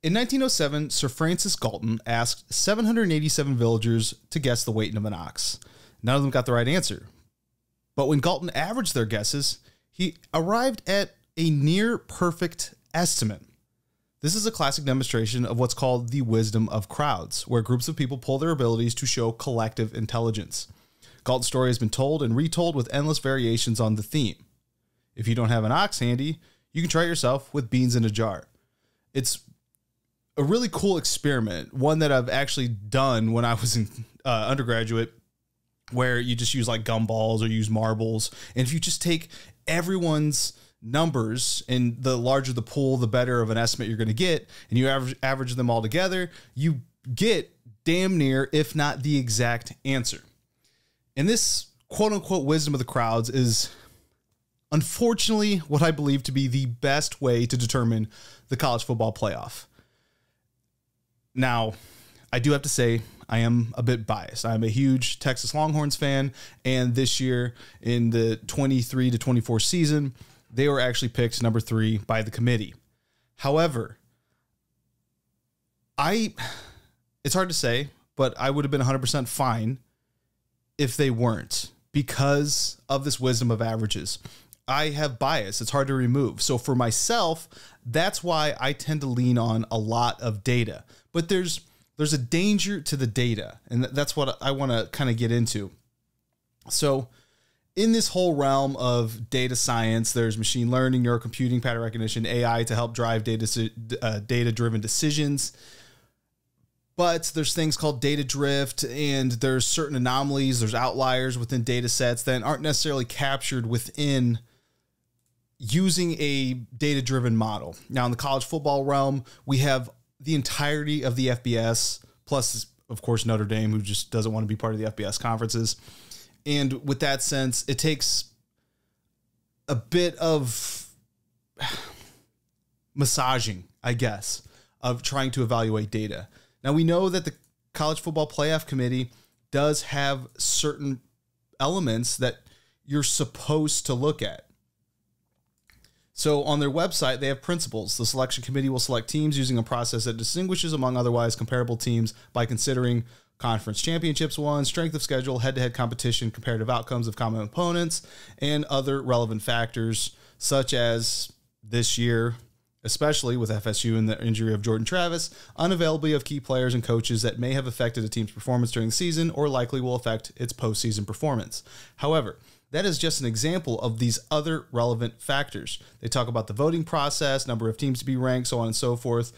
In 1907, Sir Francis Galton asked 787 villagers to guess the weight of an ox. None of them got the right answer. But when Galton averaged their guesses, he arrived at a near perfect estimate. This is a classic demonstration of what's called the wisdom of crowds, where groups of people pull their abilities to show collective intelligence. Galton's story has been told and retold with endless variations on the theme. If you don't have an ox handy, you can try it yourself with beans in a jar. It's a really cool experiment, one that I've actually done when I was in undergraduate, where you just use like gumballs or use marbles. And if you just take everyone's numbers, and the larger the pool, the better of an estimate you're going to get, and you average them all together, you get damn near, if not the exact answer. And this quote unquote wisdom of the crowds is unfortunately what I believe to be the best way to determine the college football playoff. Now, I do have to say I am a bit biased. I'm a huge Texas Longhorns fan, and this year in the 23 to 24 season, they were actually picked number 3 by the committee. However, it's hard to say, but I would have been 100% fine if they weren't, because of this wisdom of averages. I have bias. It's hard to remove. So for myself, that's why I tend to lean on a lot of data. But there's a danger to the data, and that's what I want to kind of get into. So in this whole realm of data science, there's machine learning, neurocomputing, pattern recognition, AI to help drive data-driven decisions. But there's things called data drift, and there's certain anomalies, there's outliers within data sets that aren't necessarily captured within using a data-driven model. Now, in the college football realm, we have the entirety of the FBS, plus, of course, Notre Dame, who just doesn't want to be part of the FBS conferences. And with that sense, it takes a bit of massaging, I guess, of trying to evaluate data. Now, we know that the College Football Playoff Committee does have certain elements that you're supposed to look at. So on their website, they have principles. The selection committee will select teams using a process that distinguishes among otherwise comparable teams by considering conference championships won, strength of schedule, head-to-head competition, comparative outcomes of common opponents, and other relevant factors, such as this year, especially with FSU and the injury of Jordan Travis, unavailability of key players and coaches that may have affected a team's performance during the season or likely will affect its postseason performance. However, that is just an example of these other relevant factors. They talk about the voting process, number of teams to be ranked, so on and so forth.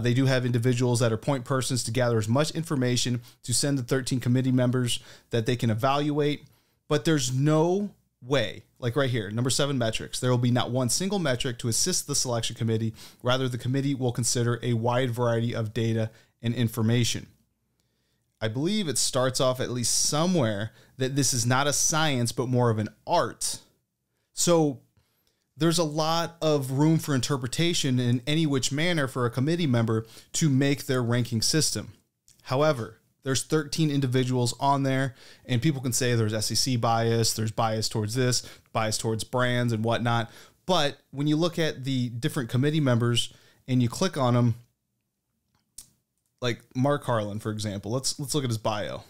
They do have individuals that are point persons to gather as much information to send the 13 committee members that they can evaluate. But there's no way, like right here, number 7 metrics, there will be not one single metric to assist the selection committee. Rather, the committee will consider a wide variety of data and information. I believe it starts off at least somewhere that this is not a science, but more of an art. So there's a lot of room for interpretation in any which manner for a committee member to make their ranking system. However, there's 13 individuals on there, and people can say there's SEC bias, there's bias towards this, bias towards brands and whatnot. But when you look at the different committee members and you click on them, like Mark Harlan, for example, let's look at his bio.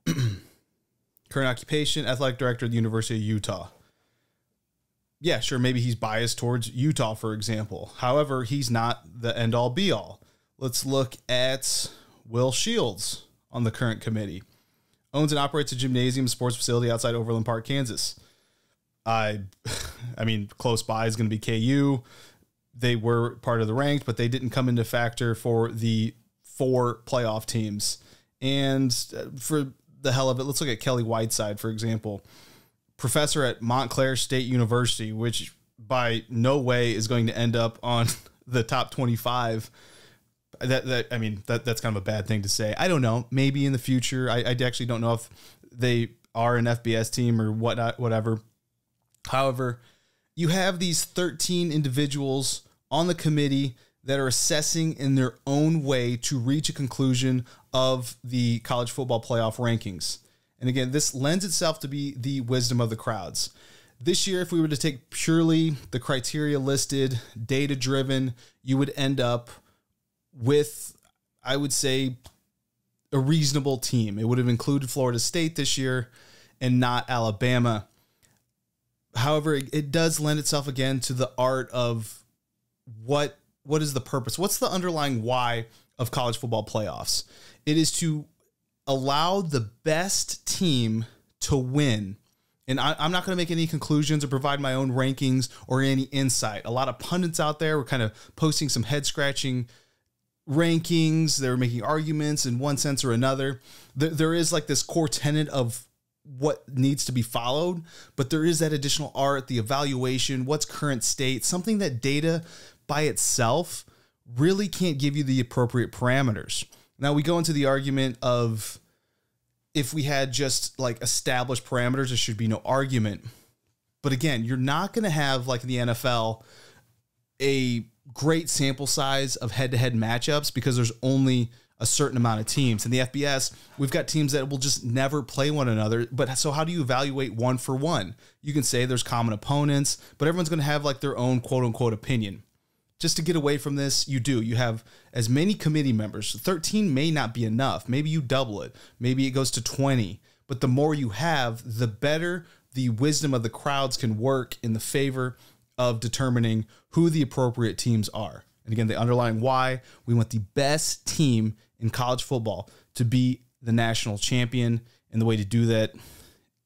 Current occupation, athletic director of the University of Utah. Yeah, sure, maybe he's biased towards Utah, for example. However, he's not the end-all be-all. Let's look at Will Shields on the current committee. Owns and operates a gymnasium sports facility outside Overland Park, Kansas. I mean, close by is going to be KU. They were part of the ranked, but they didn't come into factor for the 4 playoff teams. And for the hell of it, let's look at Kelly Whiteside, for example. Professor at Montclair State University, which by no way is going to end up on the top 25. I mean, that's kind of a bad thing to say. I don't know. Maybe in the future. I actually don't know if they are an FBS team or whatever. However, you have these 13 individuals on the committee that are assessing in their own way to reach a conclusion of the college football playoff rankings. And again, this lends itself to be the wisdom of the crowds. This year, if we were to take purely the criteria listed, data-driven, you would end up with, I would say, a reasonable team. It would have included Florida State this year and not Alabama. However, it does lend itself again to the art of what is the purpose? What's the underlying why of college football playoffs? It is to allow the best team to win. And I'm not going to make any conclusions or provide my own rankings or any insight. A lot of pundits out there were kind of posting some head-scratching rankings. They were making arguments in one sense or another. There is like this core tenet of what needs to be followed, but there is that additional art, the evaluation, what's current state, something that data by itself really can't give you the appropriate parameters. Now we go into the argument of, if we had just like established parameters, there should be no argument. But again, you're not going to have, like in the NFL, a great sample size of head-to-head matchups because there's only a certain amount of teams. In the FBS, we've got teams that will just never play one another. But so how do you evaluate one for one? You can say there's common opponents, but everyone's going to have like their own quote-unquote opinion. Just to get away from this, you have as many committee members. 13 may not be enough. Maybe you double it. Maybe it goes to 20. But the more you have, the better the wisdom of the crowds can work in the favor of determining who the appropriate teams are. And again, the underlying why, we want the best team in college football to be the national champion. And the way to do that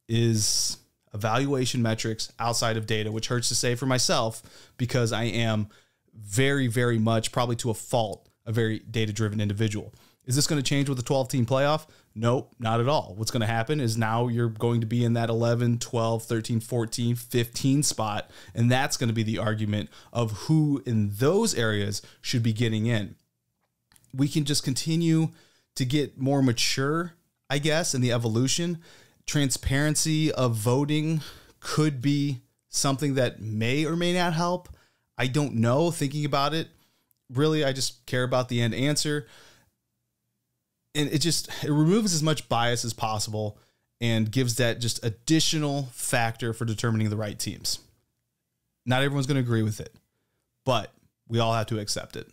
is evaluation metrics outside of data, which hurts to say for myself because I am very, very much, probably to a fault, a very data-driven individual. Is this going to change with the 12-team playoff? Nope, not at all. What's going to happen is now you're going to be in that 11, 12, 13, 14, 15 spot, and that's going to be the argument of who in those areas should be getting in. We can just continue to get more mature, I guess, in the evolution. Transparency of voting could be something that may or may not help. I don't know. Thinking about it, really, I just care about the end answer. And it removes as much bias as possible and gives that just additional factor for determining the right teams. Not everyone's going to agree with it, but we all have to accept it.